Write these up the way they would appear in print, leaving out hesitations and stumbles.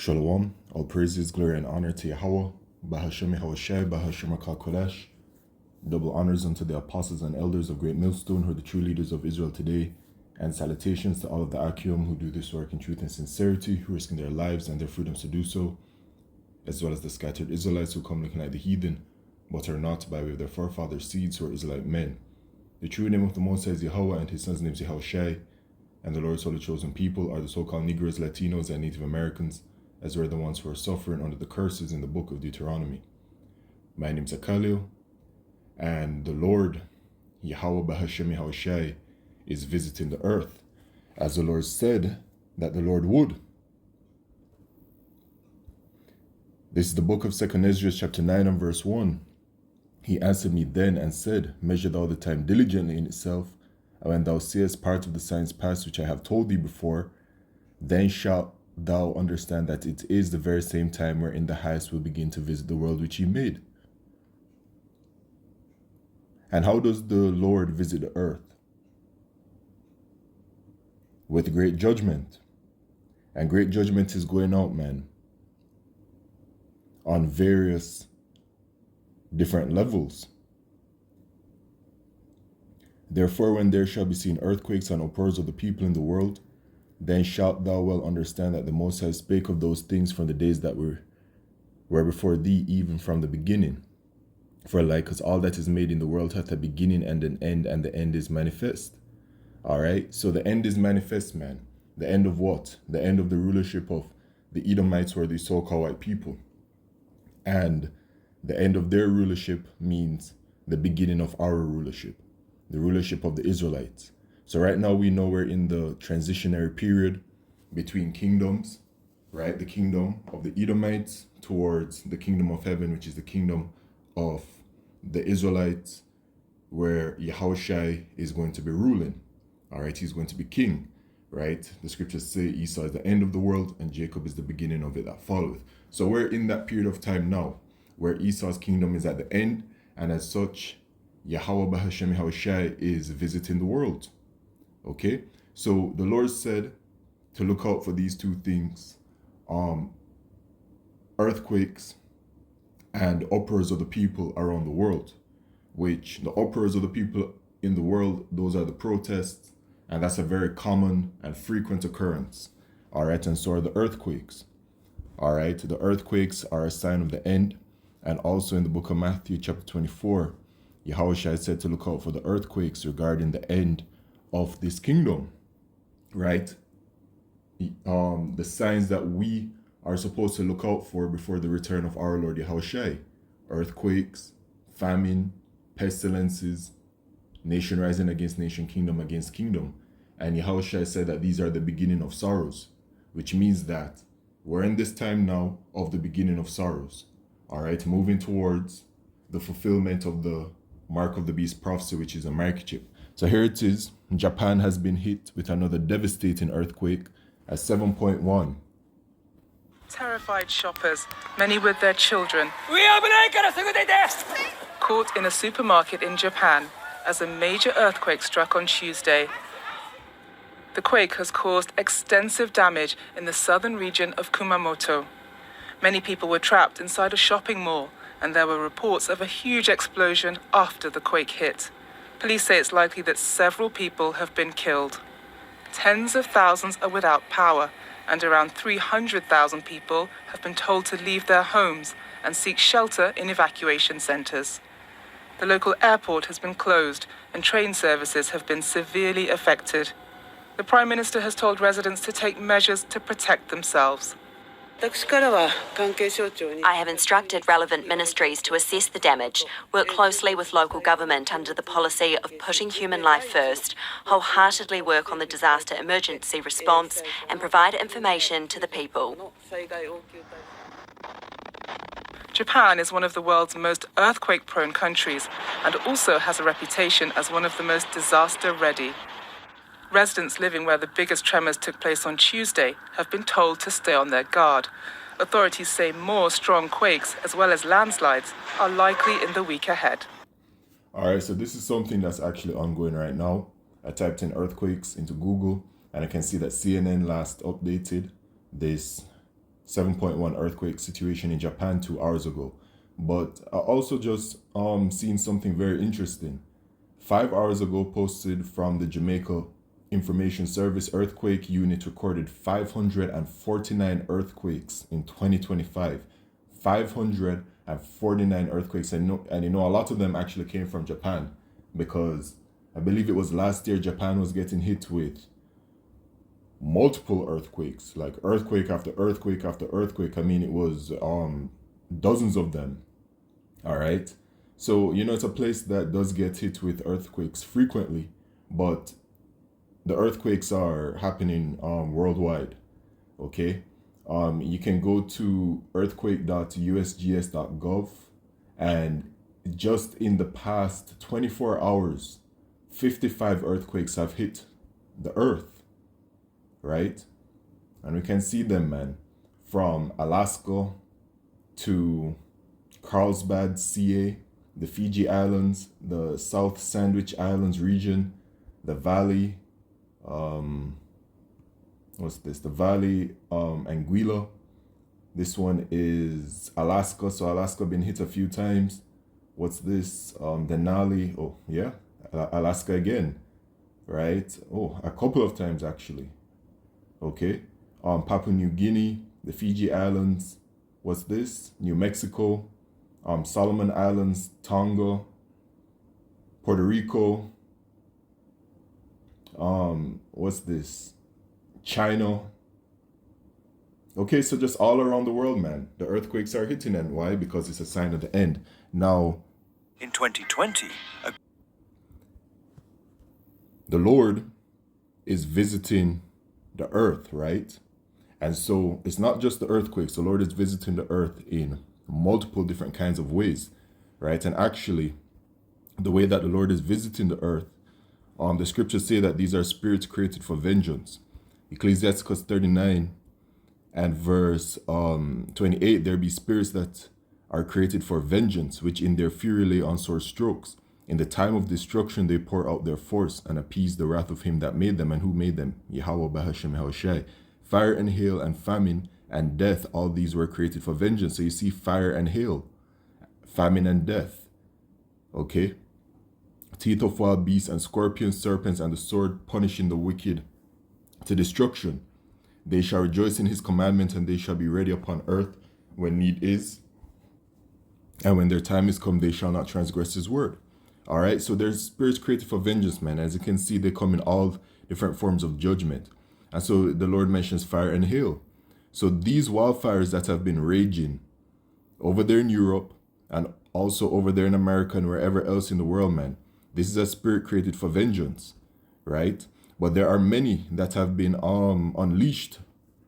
Shalom, all praises, glory, and honor to Yahweh, Bahashem Yahushai, Bahashem HaKodesh. Double honors unto the apostles and elders of Great Millstone, who are the true leaders of Israel today, and salutations to all of the Akim who do this work in truth and sincerity, who risking their lives and their freedoms to do so, as well as the scattered Israelites who come looking like the heathen, but are not by way of their forefathers' seeds who are Israelite men. The true name of the Most High is Yahweh, and his son's name is Yahushai, and the Lord's holy chosen people are the so-called Negroes, Latinos, and Native Americans, as we're the ones who are suffering under the curses in the book of Deuteronomy. My name is Akalil, and the Lord, Yahweh Bahashem Yahushai, is visiting the earth, as the Lord said that the Lord would. This is the book of 2 Ezra, chapter 9 and verse 1. He answered me then and said, Measure thou the time diligently in itself, and when thou seest part of the signs past which I have told thee before, then shalt thou understand that it is the very same time wherein the highest will begin to visit the world which he made. And how does the Lord visit the earth? With great judgment. And great judgment is going out, man, on various different levels. Therefore, when there shall be seen earthquakes and uproars of the people in the world, then shalt thou well understand that the Most High spake of those things from the days that were before thee, even from the beginning. For like as all that is made in the world hath a beginning and an end, and the end is manifest. All right, so the end is manifest, man. The end of what? The end of the rulership of the Edomites, or the so-called white people. And the end of their rulership means the beginning of our rulership, the rulership of the Israelites. So right now we know we're in the transitionary period between kingdoms, right? The kingdom of the Edomites towards the kingdom of heaven, which is the kingdom of the Israelites, where Yahushai is going to be ruling. All right, he's going to be king, right? The scriptures say Esau is the end of the world and Jacob is the beginning of it that followeth. So we're in that period of time now where Esau's kingdom is at the end, and as such, Yahweh Bahashem Yahushai is visiting the world. Okay, so the Lord said to look out for these two things, earthquakes and uproars of the people around the world, which the uproars of the people in the world, those are the protests, and that's a very common and frequent occurrence. All right, and so are the earthquakes. All right, the earthquakes are a sign of the end, and also in the book of Matthew chapter 24, Yahushua said to look out for the earthquakes regarding the end of this kingdom, right? The signs that we are supposed to look out for before the return of our Lord Yahushua: earthquakes, famine, pestilences, nation rising against nation, kingdom against kingdom. And Yahushua said that these are the beginning of sorrows, which means that we're in this time now of the beginning of sorrows, all right, moving towards the fulfillment of the mark of the beast prophecy, which is a microchip. So here it is. Japan has been hit with another devastating earthquake at 7.1. Terrified shoppers, many with their children, caught in a supermarket in Japan as a major earthquake struck on Tuesday. The quake has caused extensive damage in the southern region of Kumamoto. Many people were trapped inside a shopping mall, and there were reports of a huge explosion after the quake hit. Police say it's likely that several people have been killed. Tens of thousands are without power, and around 300,000 people have been told to leave their homes and seek shelter in evacuation centers. The local airport has been closed, and train services have been severely affected. The Prime Minister has told residents to take measures to protect themselves. I have instructed relevant ministries to assess the damage, work closely with local government under the policy of putting human life first, wholeheartedly work on the disaster emergency response, and provide information to the people. Japan is one of the world's most earthquake-prone countries and also has a reputation as one of the most disaster-ready. Residents living where the biggest tremors took place on Tuesday have been told to stay on their guard. Authorities say more strong quakes, as well as landslides, are likely in the week ahead. All right, so this is something that's actually ongoing right now. I typed in earthquakes into Google, and I can see that CNN last updated this 7.1 earthquake situation in Japan 2 hours ago. But I also just seen something very interesting. 5 hours ago, posted from the Jamaica Information Service earthquake unit recorded 549 earthquakes in 2025. 549 earthquakes, and a lot of them actually came from Japan, because I believe it was last year Japan was getting hit with multiple earthquakes, like earthquake after earthquake after earthquake. I mean, it was dozens of them. All right. So, it's a place that does get hit with earthquakes frequently, but the earthquakes are happening worldwide. Okay. You can go to earthquake.usgs.gov, and just in the past 24 hours, 55 earthquakes have hit the earth, right? And we can see them, man, from Alaska to Carlsbad, CA, the Fiji Islands, the South Sandwich Islands region, the Valley, the Valley Anguilla. This one is Alaska, so Alaska been hit a few times. What's this? Denali. Oh yeah, Alaska again, right? Oh, a couple of times actually. Okay. Papua New Guinea, the Fiji Islands. What's this? New Mexico, Solomon Islands, Tonga, Puerto Rico. What's this? China. Okay, so just all around the world, man, the earthquakes are hitting. And why? Because it's a sign of the end. Now, in 2020, the Lord is visiting the earth, right? And so it's not just the earthquakes. The Lord is visiting the earth in multiple different kinds of ways, right? And actually, the way that the Lord is visiting the earth, the scriptures say that these are spirits created for vengeance. Ecclesiasticus 39 and verse 28, there be spirits that are created for vengeance, which in their fury lay on sore strokes. In the time of destruction, they pour out their force and appease the wrath of him that made them. And who made them? Yahweh Bahashem Yahushai. Fire and hail and famine and death, all these were created for vengeance. So you see fire and hail, famine and death. Okay? Teeth of wild beasts and scorpions, serpents, and the sword punishing the wicked to destruction. They shall rejoice in his commandment, and they shall be ready upon earth when need is. And when their time is come, they shall not transgress his word. All right, so there's spirits created for vengeance, man. As you can see, they come in all different forms of judgment. And so the Lord mentions fire and hail. So these wildfires that have been raging over there in Europe and also over there in America and wherever else in the world, man, this is a spirit created for vengeance, right? But there are many that have been unleashed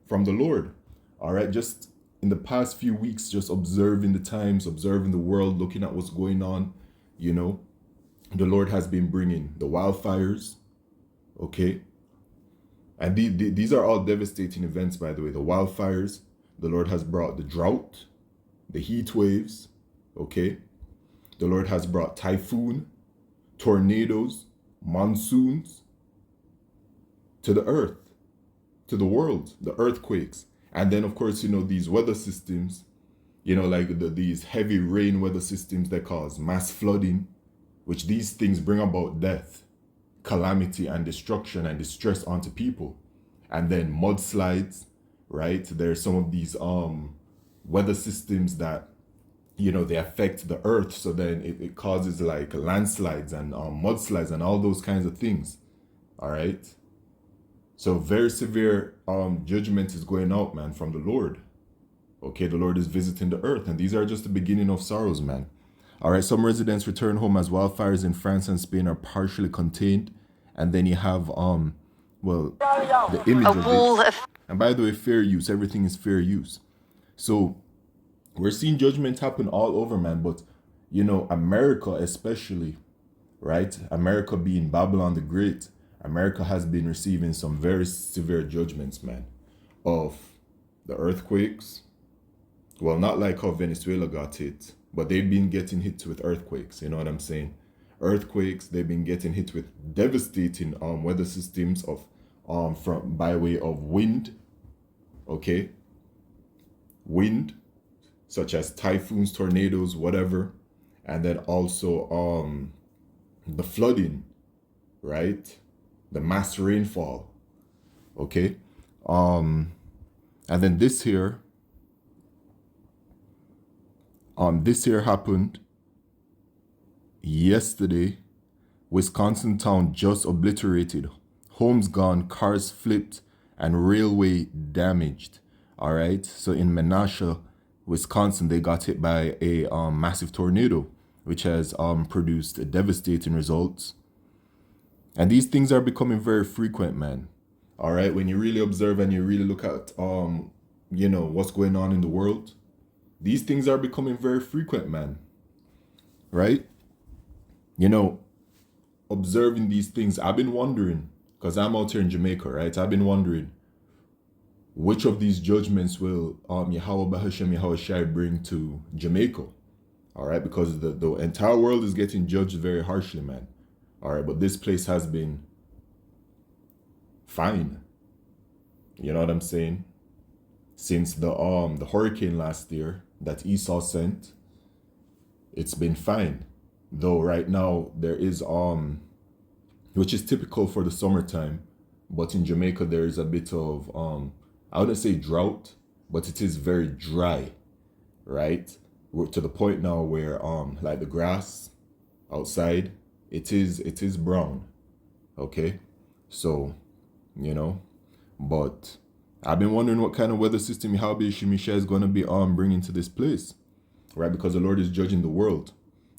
from the Lord. All right, just in the past few weeks, just observing the times, observing the world, looking at what's going on, the Lord has been bringing the wildfires, okay? And these are all devastating events, by the way. The wildfires, the Lord has brought the drought, the heat waves, okay? The Lord has brought typhoon, tornadoes, monsoons to the earth, to the world, the earthquakes. And then, of course, these weather systems, like these heavy rain weather systems that cause mass flooding, which these things bring about death, calamity, and destruction and distress onto people. And then mudslides, right? There's some of these weather systems that, they affect the earth. So then it causes like landslides and mudslides and all those kinds of things. All right. So very severe judgment is going out, man, from the Lord. Okay, the Lord is visiting the earth, and these are just the beginning of sorrows, man. All right, some residents return home as wildfires in France and Spain are partially contained. And then you have, the image of it. And by the way, fair use, everything is fair use. So we're seeing judgment happen all over, man. But, America especially, right? America being Babylon the Great, America has been receiving some very severe judgments, man, of the earthquakes. Well, not like how Venezuela got hit, but they've been getting hit with earthquakes. You know what I'm saying? Earthquakes, they've been getting hit with devastating weather systems by way of wind, okay? wind, such as typhoons, tornadoes, whatever, and then also the flooding, right? The mass rainfall. Okay. And then this here happened yesterday. Wisconsin town just obliterated, homes gone, cars flipped, and railway damaged. All right. So in Menasha, Wisconsin, they got hit by a massive tornado, which has produced devastating results. And these things are becoming very frequent, man. All right. When you really observe and you really look at what's going on in the world, these things are becoming very frequent, man. Right? Observing these things, I've been wondering, because I'm out here in Jamaica, right? I've been wondering which of these judgments will Yahweh Bahashem Yahweh Shai bring to Jamaica. All right, because the entire world is getting judged very harshly, man. All right, but this place has been fine. You know what I'm saying? Since the hurricane last year that Esau sent, it's been fine. Though right now there is which is typical for the summertime, but in Jamaica there is a bit of I wouldn't say drought, but it is very dry, right? We're to the point now where like the grass outside, it is brown. Okay? So, but I've been wondering what kind of weather system Yahweh Shemisha is going to be bringing to this place, right? Because the Lord is judging the world,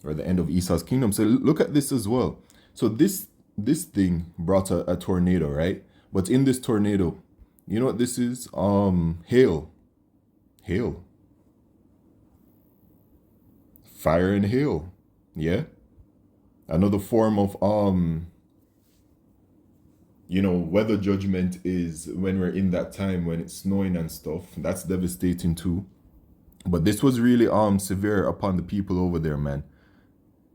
or the end of Esau's kingdom. So look at this as well. So this thing brought a tornado, right? But in this tornado, you know what this is? Hail. Fire and hail. Yeah? Another form of weather judgment is when we're in that time when it's snowing and stuff. That's devastating too. But this was really severe upon the people over there, man.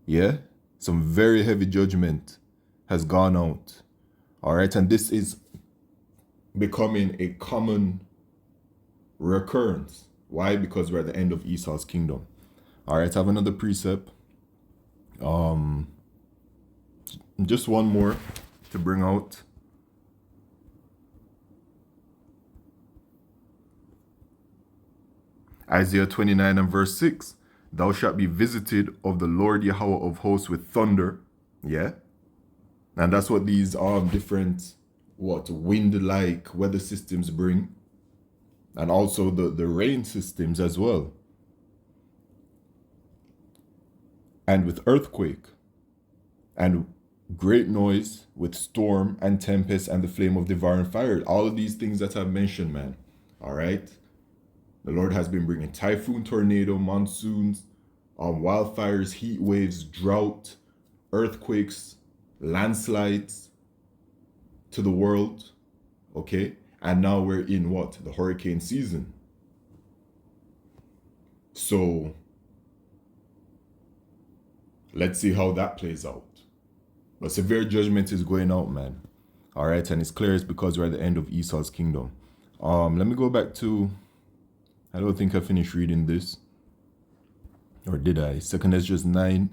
Yeah? Some very heavy judgment has gone out. All right? And this is becoming a common recurrence. Why? Because we're at the end of Esau's kingdom. All right, I have another precept. Just one more to bring out. Isaiah 29 and verse 6. Thou shalt be visited of the Lord Yahweh of hosts with thunder. Yeah. And that's what these different wind-like weather systems bring. And also the rain systems as well. And with earthquake and great noise, with storm and tempest and the flame of devouring fire. All of these things that I've mentioned, man. All right. The Lord has been bringing typhoon, tornado, monsoons, wildfires, heat waves, drought, earthquakes, landslides to the world. Okay. And now we're in what? The hurricane season. So let's see how that plays out. But severe judgment is going out, man. All right, and it's clear it's because we're at the end of Esau's kingdom. Let me go back to, I don't think I finished reading this. Or did I? 2 Esdras 9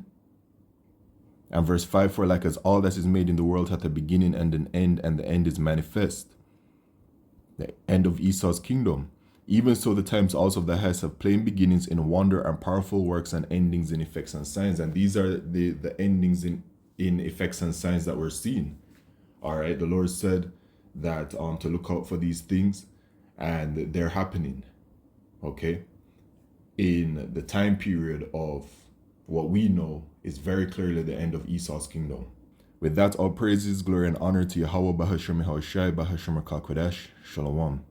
and verse 5, for like as all that is made in the world hath a beginning and an end, and the end is manifest. The end of Esau's kingdom. Even so, the times also of the highest have plain beginnings in wonder and powerful works, and endings in effects and signs. And these are the endings in effects and signs that we're seeing. All right, the Lord said that to look out for these things, and they're happening. Okay, in the time period of what we know is very clearly the end of Esau's kingdom. With that, all praises, glory, and honor to Yahweh Bahashem Yahweh Shai Bahashem Kodesh. Shalom.